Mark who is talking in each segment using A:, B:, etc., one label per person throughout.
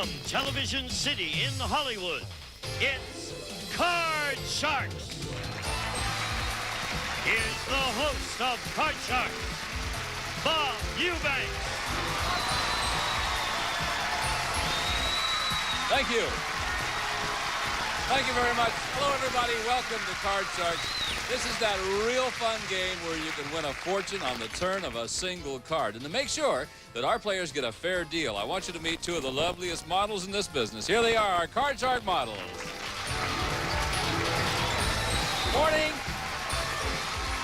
A: From Television City in Hollywood, it's Card Sharks. Here's the host of Card Sharks, Bob Eubanks.
B: Thank you. Thank you very much. Hello, everybody. Welcome to Card Sharks. This is that real fun game where you can win a fortune on the turn of a single card. And to make sure that our players get a fair deal, I want you to meet two of the loveliest models in this business. Here they are, our Card Shark models. Morning.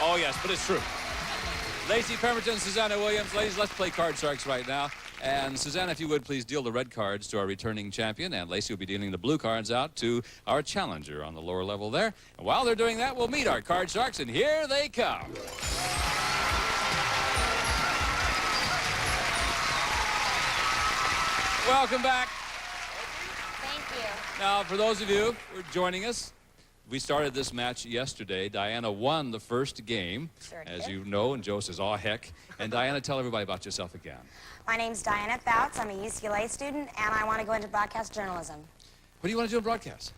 B: Oh, yes, but it's true. Lacey Pemberton, Susanna Williams. Ladies, let's play Card Sharks right now. And Susanna, if you would, please deal the red cards to our returning champion. And Lacey will be dealing the blue cards out to our challenger on the lower level there. And while they're doing that, we'll meet our Card Sharks, and here they come. Welcome back.
C: Thank you.
B: Now, for those of you who are joining us, we started this match yesterday. Diana won the first game,
C: Sure
B: as
C: did.
B: you know, and Joe says, "Aw, heck." And Diana, tell everybody about yourself again.
C: My name's Diana Fouts. I'm a UCLA student, and I want to go into broadcast journalism.
B: What do you want to do in broadcast?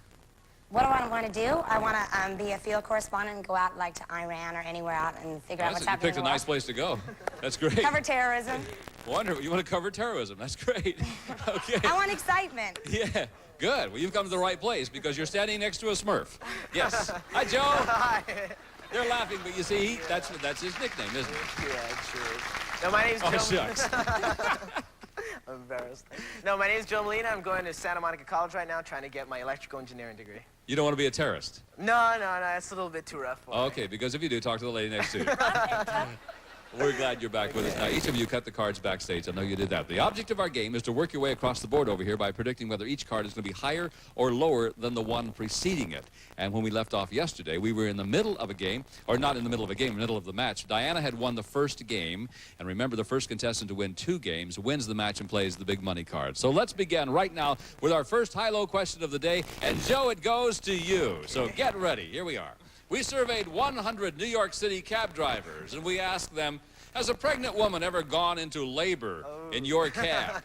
C: What do I want to do? I want to be a field correspondent and go out like to Iran or anywhere out and figure out what's
B: You
C: happening
B: picked
C: in
B: a
C: the
B: nice
C: world.
B: place to go. That's great.
C: Cover terrorism.
B: Wonderful. You want to cover terrorism. That's great. Okay.
C: I want excitement.
B: Yeah, good. Well, you've come to the right place because you're standing next to a Smurf. Yes. Hi, Joe.
D: Hi.
B: They're laughing, but you see, that's his nickname, isn't it?
D: Yeah, true. No, my name's
B: Oh,
D: Joe.
B: shucks.
D: I'm embarrassed. No, my name's Joe Molina. I'm going to Santa Monica College right now, trying to get my electrical engineering degree.
B: You don't want to be a terrorist?
D: No, it's a little bit too rough for me.
B: Okay, because if you do, talk to the lady next to you. We're glad you're back with us. Now, each of you cut the cards backstage. I know you did that. The object of our game is to work your way across the board over here by predicting whether each card is going to be higher or lower than the one preceding it. And when we left off yesterday, we were in the middle of a game, or not in the middle of a game, in the middle of the match. Diana had won the first game, and remember, the first contestant to win 2 games wins the match and plays the big money card. So let's begin right now with our first high-low question of the day, and Joe, it goes to you. So get ready. Here we are. We surveyed 100 New York City cab drivers, and we asked them, has a pregnant woman ever gone into labor in your cab?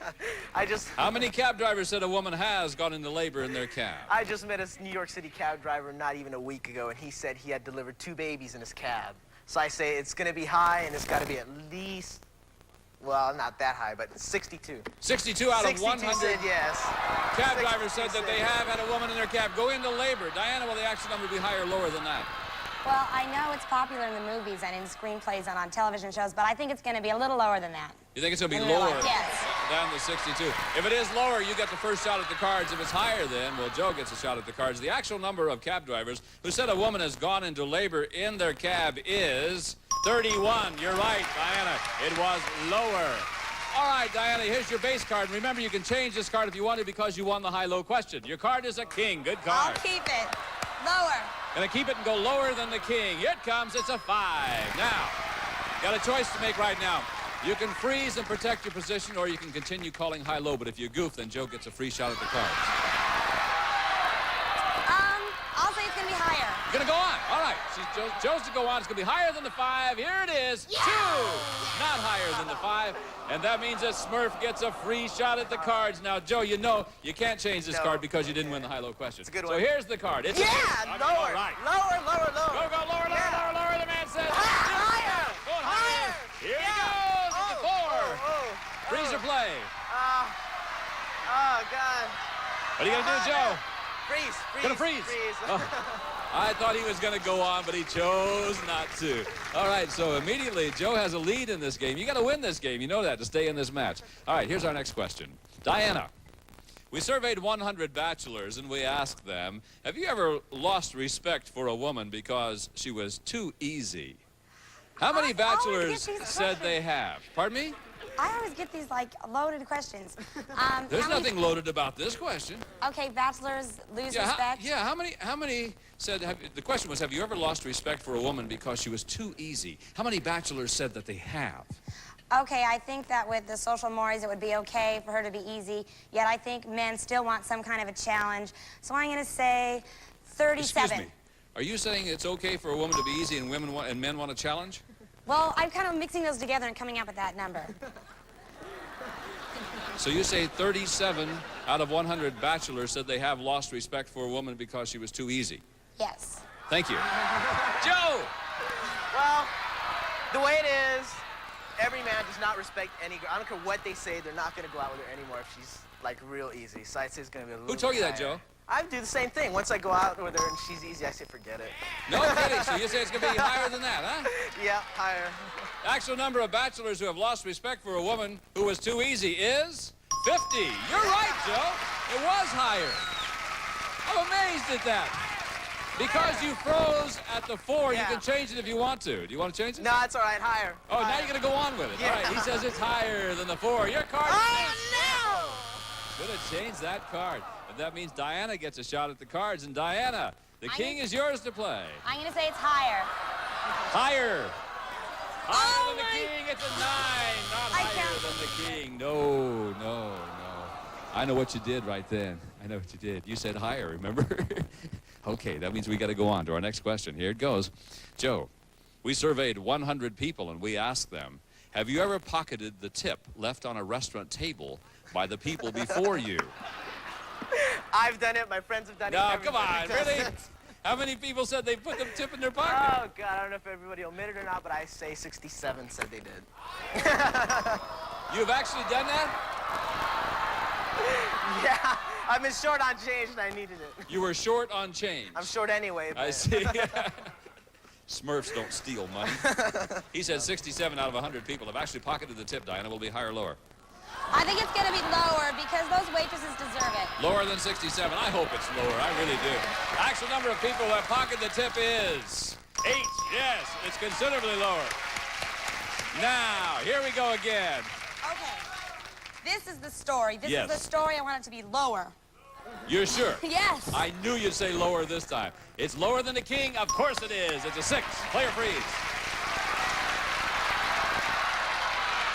B: How many cab drivers said a woman has gone into labor in their cab?
D: I just met a New York City cab driver not even a week ago, and he said he had delivered 2 babies in his cab. So I say it's going to be high, and it's got to be at least, well, not that high, but 62.
B: 62 out of 100
D: said yes.
B: cab drivers said that they have had a woman in their cab go into labor. Diana, will the actual number be higher or lower than that?
C: Well, I know it's popular in the movies and in screenplays and on television shows, but I think it's going to be a little lower than that.
B: You think it's going to be
C: In real
B: lower
C: life, yes.
B: than the 62? If it is lower, you get the first shot at the cards. If it's higher, then, well, Joe gets a shot at the cards. The actual number of cab drivers who said a woman has gone into labor in their cab is 31. You're right, Diana. It was lower. All right, Diana, here's your base card. Remember, you can change this card if you want to because you won the high-low question. Your card is a king. Good card.
C: I'll keep it. Lower.
B: Gonna keep it and go lower than the king. Here it comes. It's a 5. Now, got a choice to make right now. You can freeze and protect your position, or you can continue calling high-low. But if you goof, then Joe gets a free shot at the cards.
C: I'll say it's going to be higher.
B: You're gonna go on. All right. Joe's to go on. It's gonna be higher than the 5. Here it is.
C: Yeah!
B: 2. Not higher than the 5. And that means that Smurf gets a free shot at the cards. Now, Joe, you know you can't change this card because you didn't win the high-low question.
D: It's a good
B: So
D: one.
B: here's the card. It's
D: Yeah,
B: a
D: lower.
B: All right.
D: Lower.
B: Go, lower,
D: Yeah.
B: lower, the man says.
D: Higher.
B: Going higher. Here he goes. It's a 4. Freeze or play.
D: Oh, God.
B: What are you gonna do, Joe?
D: Freeze.
B: Gonna freeze. Oh, I thought he was gonna go on, but he chose not to. All right, so immediately Joe has a lead in this game. You gotta win this game, you know that, to stay in this match. All right, here's our next question. Diana, we surveyed 100 bachelors and we asked them, have you ever lost respect for a woman because she was too easy? How many
C: I always
B: bachelors
C: get these
B: said they have? Pardon me?
C: I always get these, like, loaded questions.
B: There's
C: how many-
B: nothing loaded about this question.
C: Okay, bachelors lose
B: Yeah,
C: respect.
B: how many said, the question was, have you ever lost respect for a woman because she was too easy? How many bachelors said that they have?
C: Okay, I think that with the social mores, it would be okay for her to be easy, yet I think men still want some kind of a challenge. So I'm going to say 37.
B: Excuse me. Are you saying it's okay for a woman to be easy and men want a challenge?
C: Well, I'm kind of mixing those together and coming up with that number.
B: So you say 37 out of 100 bachelors said they have lost respect for a woman because she was too easy.
C: Yes.
B: Thank you. Joe!
D: Well, the way it is, every man does not respect any girl. I don't care what they say, they're not going to go out with her anymore if she's, like, real easy. So I'd say it's going to be a little
B: Who told you that,
D: higher.
B: Joe?
D: I do the same thing. Once I go out with her and she's easy, I say forget it.
B: No kidding. So you say it's going to be higher than that, huh?
D: Yeah, higher.
B: The actual number of bachelors who have lost respect for a woman who was too easy is 50. You're right, Joe. It was higher. I'm amazed at that. Because you froze at the 4,
D: Yeah.
B: you can change it if you want to. Do you want to change it?
D: No, it's all right, higher.
B: Oh, now
D: Higher.
B: you're going to go on with it.
D: Yeah.
B: All right, he says it's higher than the 4. Your card
D: Oh,
B: is going to change that card. And that means Diana gets a shot at the cards. And Diana, the king is yours to play.
C: I'm going to say it's higher.
B: Higher. Higher than the
C: my-
B: king. It's a 9. Not
C: I
B: higher
C: can't-
B: than the king. No, no, no. I know what you did right then. I know what you did. You said higher, remember? Okay, that means we got to go on to our next question. Here it goes. Joe, we surveyed 100 people and we asked them, have you ever pocketed the tip left on a restaurant table by the people before you?
D: I've done it. My friends have done it.
B: No,
D: Everybody
B: come on,
D: does
B: really?
D: it.
B: How many people said they put the tip in their pocket?
D: Oh, God, I don't know if everybody will admit it or not, but I say 67 said they did.
B: You've actually done that?
D: Yeah, I've been short on change and I needed it.
B: You were short on change.
D: I'm short anyway, but...
B: I see. Smurfs don't steal money. He said 67 out of 100 people have actually pocketed the tip. Diana, will be higher or lower?
C: I think it's going to be lower because those waitresses deserve it.
B: Lower than 67. I hope it's lower. I really do. The actual number of people who have pocketed the tip is 8. Yes, it's considerably lower. Now, here we go again.
C: Okay. This is the story. This
B: Yes.
C: is the story. I want it to be lower.
B: You're sure?
C: Yes.
B: I knew you'd say lower this time. It's lower than the king. Of course it is. It's a 6. Player freeze.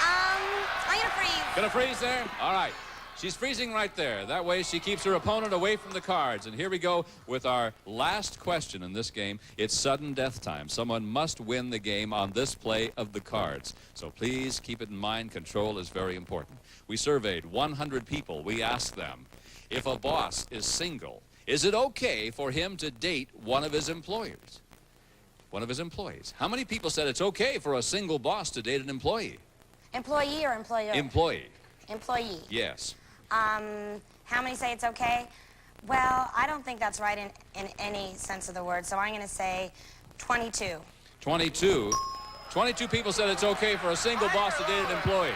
C: I'm going to freeze.
B: Gonna freeze there? All right. She's freezing right there. That way she keeps her opponent away from the cards. And here we go with our last question in this game. It's sudden death time. Someone must win the game on this play of the cards. So please keep it in mind. Control is very important. We surveyed 100 people. We asked them, if a boss is single, is it okay for him to date one of his employers? One of his employees. How many people said it's okay for a single boss to date an employee?
C: Employee or employer?
B: Employee.
C: Employee.
B: Yes.
C: How many say it's okay? Well, I don't think that's right in any sense of the word, so I'm going to say 22.
B: 22. 22 people said it's okay for a single boss to date an employee.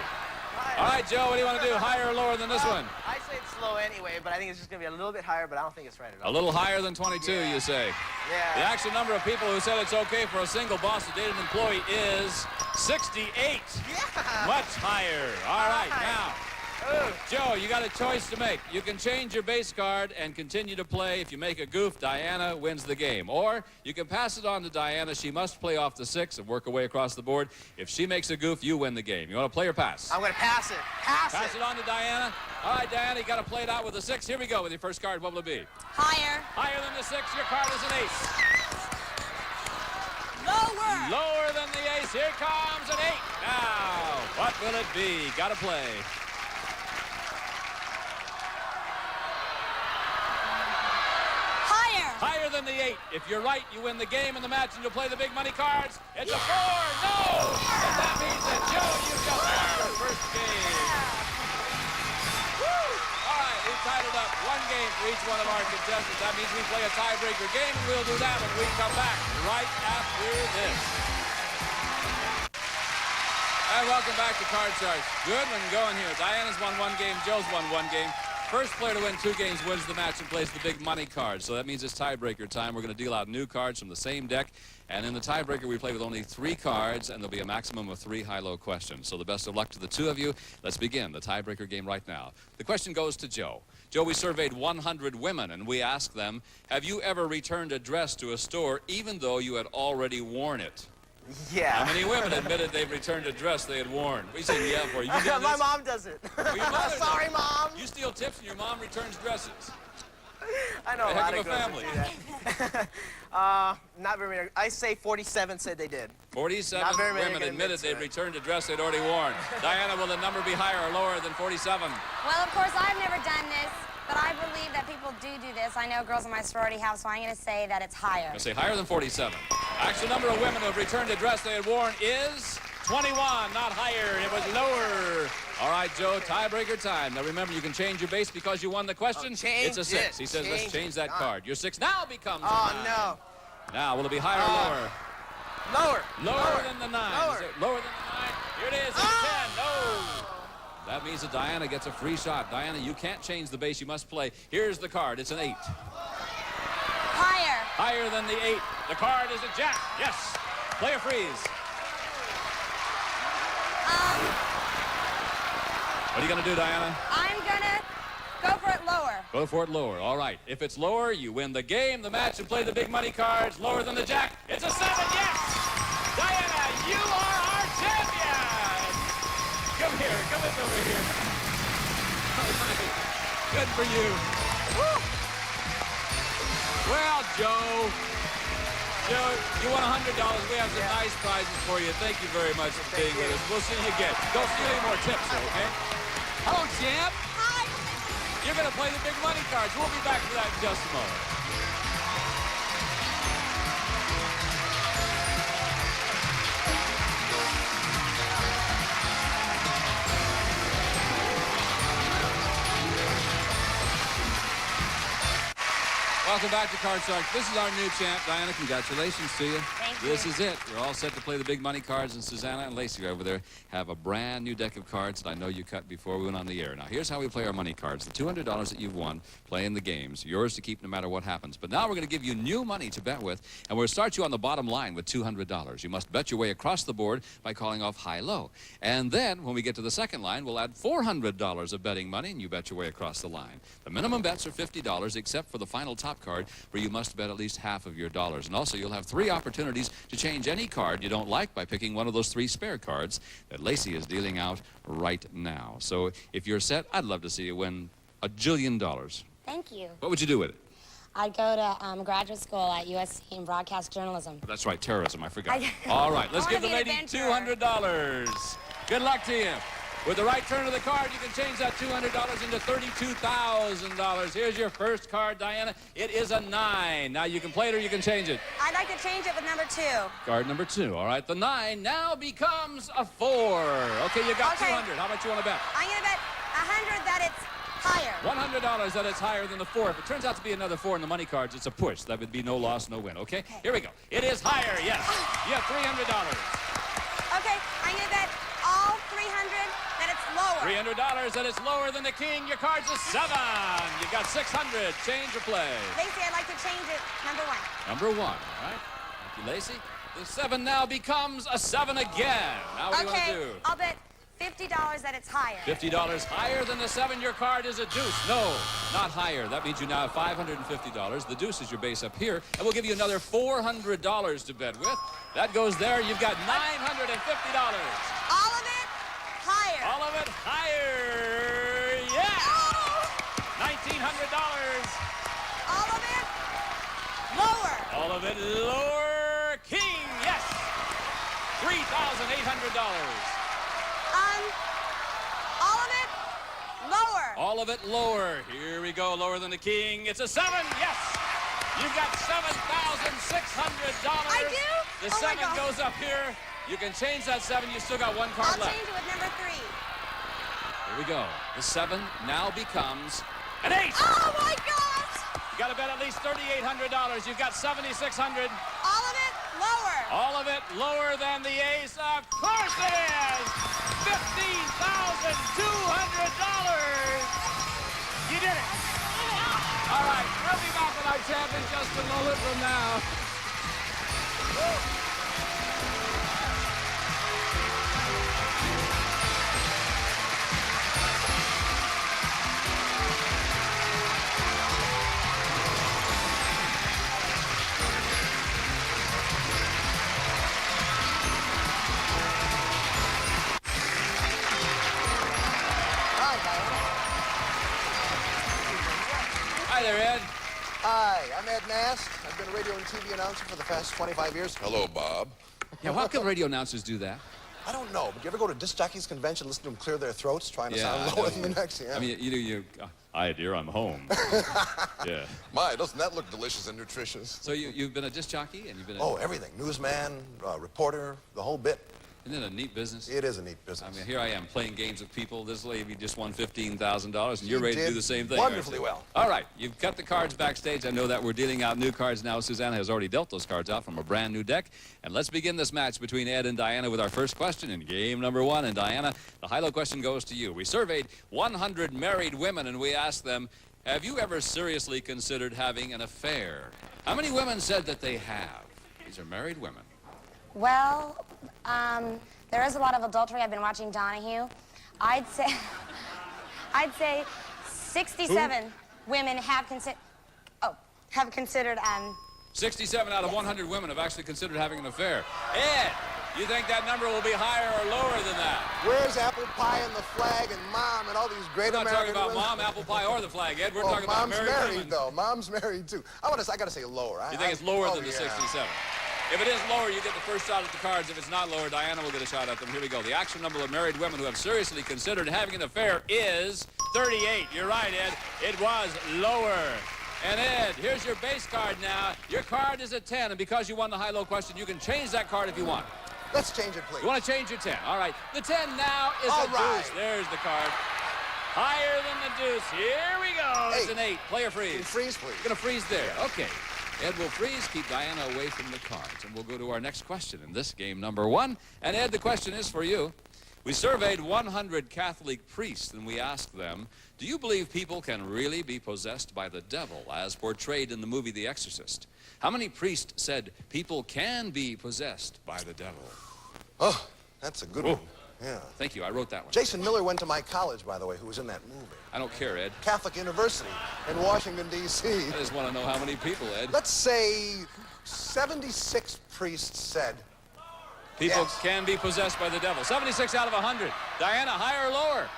B: All right, Joe, what do you want to do? Higher or lower than this one?
D: I say it's low anyway, but I think it's just going to be a little bit higher, but I don't think it's right at
B: A
D: all.
B: little higher than 22,
D: Yeah.
B: you say.
D: Yeah.
B: The actual number of people who said it's okay for a single boss to date an employee is 68.
D: Yeah.
B: Much higher. All right, now,
D: Ooh.
B: Joe, you got a choice to make. You can change your base card and continue to play. If you make a goof, Diana wins the game. Or you can pass it on to Diana. She must play off the 6 and work her way across the board. If she makes a goof, you win the game. You want to play or pass?
D: I'm going to pass it.
B: Pass it on to Diana. All right, Diana, you got to play it out with a 6. Here we go with your first card. What will it be?
C: Higher.
B: Higher than the 6. Your card is an ace.
C: Lower.
B: Lower than the ace. Here comes an 8. Now, what will it be? Got to play.
C: Higher.
B: Higher than the 8. If you're right, you win the game and the match, and you'll play the big money cards. It's a 4. No! And that means that, Joe, you've just won your first game. Woo! All right, we've tied it up. 1 game for each one of our contestants. That means we play a tiebreaker game, and we'll do that when we come back right after this. And welcome back to Card Sharks. Good one going here. Diana's won 1 game. Joe's won 1 game. First player to win 2 games wins the match and plays the big money cards. So that means it's tiebreaker time. We're going to deal out new cards from the same deck. And in the tiebreaker, we play with only 3 cards, and there'll be a maximum of 3 high-low questions. So the best of luck to the 2 of you. Let's begin the tiebreaker game right now. The question goes to Joe. Joe, we surveyed 100 women, and we asked them, have you ever returned a dress to a store even though you had already worn it?
D: Yeah.
B: How many women admitted they've returned a dress they had worn? We said yeah for you. You done
D: My
B: this?
D: mom does it.
B: Your mother
D: Sorry,
B: does it.
D: Mom.
B: You steal tips and your mom returns dresses.
D: I know
B: A
D: a
B: heck
D: lot
B: of
D: of
B: a
D: girls
B: family.
D: that do that. Not very many. I say 47 said they did.
B: 47
D: Not very many
B: women
D: can admit
B: admitted
D: to
B: they'd
D: it.
B: returned a dress they'd already worn. Diana, will the number be higher or lower than 47?
C: Well, of course, I've never done this, but I believe that people do this. I know girls in my sorority have, so I'm going to say that it's higher.
B: I say higher than 47. Actual number of women who have returned a dress they had worn is 21, not higher. It was lower. All right, Joe, tiebreaker time. Now, remember, you can change your base because you won the question.
D: Change
B: it's a 6.
D: it.
B: He says, let's change that
D: Done.
B: card. Your 6 now becomes a 9.
D: Oh, no.
B: Now, will it be higher or lower?
D: Lower.
B: Lower than the 9.
D: Lower.
B: Is it lower than the 9? Here it is. It's 10. No. That means that Diana gets a free shot. Diana, you can't change the base. You must play. Here's the card. It's an 8.
C: Higher.
B: Higher than the 8. The card is a jack. Yes. Play or freeze. What are you going to do, Diana?
C: I'm going to go for it lower.
B: Go for it lower. All right. If it's lower, you win the game, the match, and play the big money cards. Lower than the jack. It's a 7. Yes! Diana, you are our champion! Come here. Come over here. All right. Good for you. Woo! Well, Joe, you won $100. We have some nice prizes for you. Thank you very much for being with us. We'll see you again. Don't steal any more tips, okay? Hello, champ.
C: Hi.
B: You're going to play the big money cards. We'll be back for that in just a moment. Welcome back to Card Shark. This is our new champ. Diana, congratulations to you.
C: Thank you.
B: This is it. You're all set to play the big money cards, and Susanna and Lacey over there have a brand new deck of cards that I know you cut before we went on the air. Now, here's how we play our money cards. The $200 that you've won playing the games, yours to keep no matter what happens. But now we're going to give you new money to bet with, and we'll start you on the bottom line with $200. You must bet your way across the board by calling off high-low. And then, when we get to the second line, we'll add $400 of betting money, and you bet your way across the line. The minimum bets are $50, except for the final top card, where you must bet at least half of your dollars. And also, you'll have 3 opportunities to change any card you don't like by picking one of those 3 spare cards that Lacey is dealing out right now. So if you're set, I'd love to see you win $1 jillion.
C: Thank you.
B: What would you do with it?
C: I'd go to graduate school at USC in broadcast journalism.
B: That's right, terrorism, I forgot. All right, let's
C: I
B: give the
C: wanna be
B: lady
C: an adventurer.
B: $200. Good luck to you. With the right turn of the card, you can change that $200 into $32,000. Here's your first card, Diana. It is a 9. Now, you can play it or you can change it.
C: I'd like to change it with number 2.
B: Card number 2. All right, the 9 now becomes a 4. Okay, you got
C: Okay.
B: 200. How much you want to bet?
C: I'm going to bet 100 that it's higher.
B: $100 that it's higher than the 4. If it turns out to be another 4 in the money cards, it's a push. That would be no loss, no win, okay? Here we go. It is higher, yes. You have $300.
C: Okay, I'm going to bet all 300 that it's lower.
B: $300 that it's lower than the king. Your card's a 7. You've got 600. Change or play?
C: Lacey, I'd like to change it. Number 1.
B: Number 1, all right? Thank you, Lacey. The 7 now becomes a 7 again. Now what do you want to do?
C: I'll bet $50 that it's higher.
B: $50 higher than the 7. Your card is a deuce. No, not higher. That means you now have $550. The deuce is your base up here. And we'll give you another $400 to bet with. That goes there. You've got $950.
C: All of it higher.
B: All of it higher. Yeah! $1,900.
C: All of it lower.
B: All of it lower. King, yes! $3,800.
C: All of it lower.
B: All of it lower. Here we go, lower than the king. It's a 7, yes! You've got $7,600.
C: I do?
B: The
C: Oh my
B: 7
C: God.
B: goes up here. You can change that 7. You still got 1 card
C: I'll
B: left.
C: change it with number 3.
B: Here we go. The 7 now becomes an 8.
C: Oh my gosh!
B: You got to bet at least $3,800. You've got $7,600.
C: All of it lower.
B: All of it lower than the ace. Of course it is! $15,200. You did it. All right, we'll be back with our champ in just a moment from now. Hi there, Ed.
E: Hi, I'm Ed Nast. I've been a radio and TV announcer for the past 25 years.
F: Hello, Bob.
B: Yeah, how come radio announcers do that?
E: I don't know, but you ever go to disc jockeys convention, listen to them clear their throats, trying to
B: Yeah,
E: sound
B: I
E: lower
B: know.
E: than the next? Yeah.
B: I mean, hi, dear, I'm home. Yeah.
F: My, doesn't that look delicious and nutritious?
B: So you've been a disc jockey, and you've been
E: Oh, everything. Newsman, reporter, the whole bit.
B: Isn't it a neat business?
E: It is a neat business.
B: I mean, here I am playing games with people. This lady just won $15,000, and you're ready to
E: did
B: do the same thing. aren't
E: wonderfully
B: you?
E: well.
B: All right, you've cut the cards backstage. I know that we're dealing out new cards now. Susanna has already dealt those cards out from a brand new deck. And let's begin this match between Ed and Diana with our first question in game number 1. And Diana, the high-low question goes to you. We surveyed 100 married women, and we asked them, have you ever seriously considered having an affair? How many women said that they have? These are married women.
C: Well, there is a lot of adultery. I've been watching Donahue. I'd say 67 women have considered
B: 67 out of 100 women have actually considered having an affair. Ed, you think that number will be higher or lower than that?
E: Where's apple pie and the flag and mom and all these great
B: We're not
E: American
B: talking about
E: women?
B: mom, apple pie, or the flag, Ed. We're
E: Oh,
B: talking about
E: mom's
B: married
E: married,
B: women.
E: though. Mom's married, too. I gotta say lower.
B: You think it's lower
E: oh,
B: than the
E: yeah.
B: 67? If it is lower, you get the first shot at the cards. If it's not lower, Diana will get a shot at them. Here we go. The actual number of married women who have seriously considered having an affair is 38. You're right, Ed. It was lower. And Ed, here's your base card now. Your card is a 10, and because you won the high-low question, you can change that card if you want.
E: Let's change it, please.
B: You want to change your 10? All right. The 10 now is
E: All
B: a
E: right.
B: deuce. There's the card. Higher than the deuce. Here we go. It's
E: Hey.
B: an 8. Player
E: Can you
B: freeze.
E: freeze, please?
B: Going to freeze there. Okay. Ed will freeze, keep Diana away from the cards. And we'll go to our next question in this game number 1. And Ed, the question is for you. We surveyed 100 Catholic priests, and we asked them, do you believe people can really be possessed by the devil, as portrayed in the movie The Exorcist? How many priests said people can be possessed by the devil?
E: Oh, that's a good one. Yeah.
B: Thank you. I wrote that one.
E: Jason Miller went to my college, by the way, who was in that movie.
B: I don't care, Ed.
E: Catholic University in Washington, D.C.
B: I just want to know how many people, Ed.
E: Let's say 76 priests said
B: People
E: yes.
B: can be possessed by the devil. 76 out of 100. Diana, higher or lower?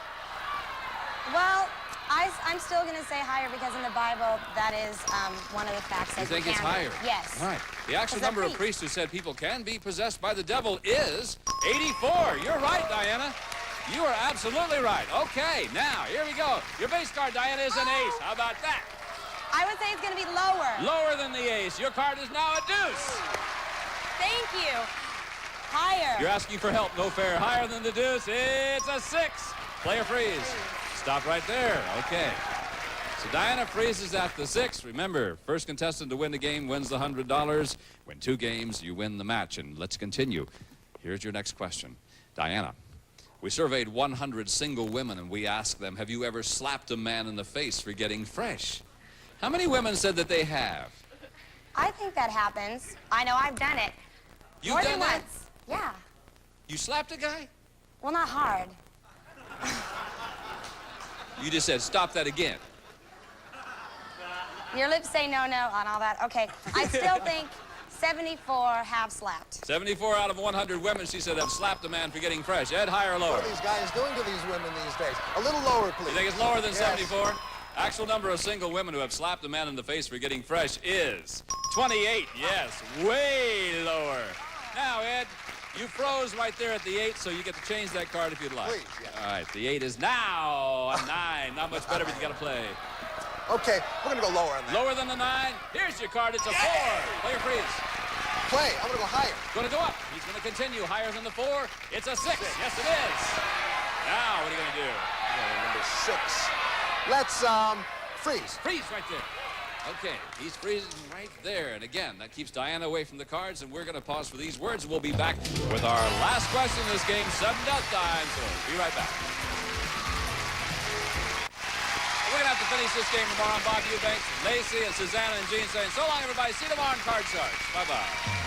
C: well, I'm still going to say higher because in the Bible, that is one of the facts that
B: You think it's
C: can
B: higher?
C: be. Yes.
B: All right. The actual
C: Is that
B: number of
C: priest?
B: priests who said people can be possessed by the devil is 84. You're right, Diana. You are absolutely right. Okay, now, here we go. Your base card, Diana, is an ace. How about that?
C: I would say it's going to be lower.
B: Lower than the ace. Your card is now a deuce.
C: Thank you. Higher.
B: You're asking for help. No fair. Higher than the deuce. It's a 6. Player freeze. Stop right there. Okay. So Diana freezes at the 6. Remember, first contestant to win the game wins the $100. Win 2 games, you win the match. And let's continue. Here's your next question. Diana, we surveyed 100 single women, and we asked them, have you ever slapped a man in the face for getting fresh? How many women said that they have?
C: I think that happens. I know I've done it.
B: You've
C: More
B: done
C: than
B: that?
C: once. Yeah.
B: You slapped a guy?
C: Well, not hard.
B: You just said, stop that again.
C: Your lips say no, no on all that. Okay. I still think 74 have slapped.
B: 74 out of 100 women, she said, have slapped a man for getting fresh. Ed, higher or lower?
E: What are these guys doing to these women these days? A little lower, please.
B: You think it's lower than
E: Yes.
B: 74? Actual number of single women who have slapped a man in the face for getting fresh is 28. Yes, way lower. Now, Ed, you froze right there at the 8, so you get to change that card if you'd like.
E: Please, yes.
B: All right, the 8 is now a 9. Not much better, but you got to play.
E: Okay, we're going to go lower on that.
B: Lower than the 9. Here's your card. It's a 4. Player freeze.
E: Play. I'm going to go higher.
B: Going to go up. He's going to continue. Higher than the 4. It's a 6. Yes, it is. Now, what are you going to do?
E: Number 6. Let's freeze.
B: Freeze right there. Okay, he's freezing right there. And again, that keeps Diana away from the cards, and we're going to pause for these words. We'll be back with our last question in this game, sudden death time. So be right back. We're going to have to finish this game tomorrow. Bob Eubanks, Lacey, and Susanna and Jean saying so long, everybody. See you tomorrow on Card Sharks. Bye-bye.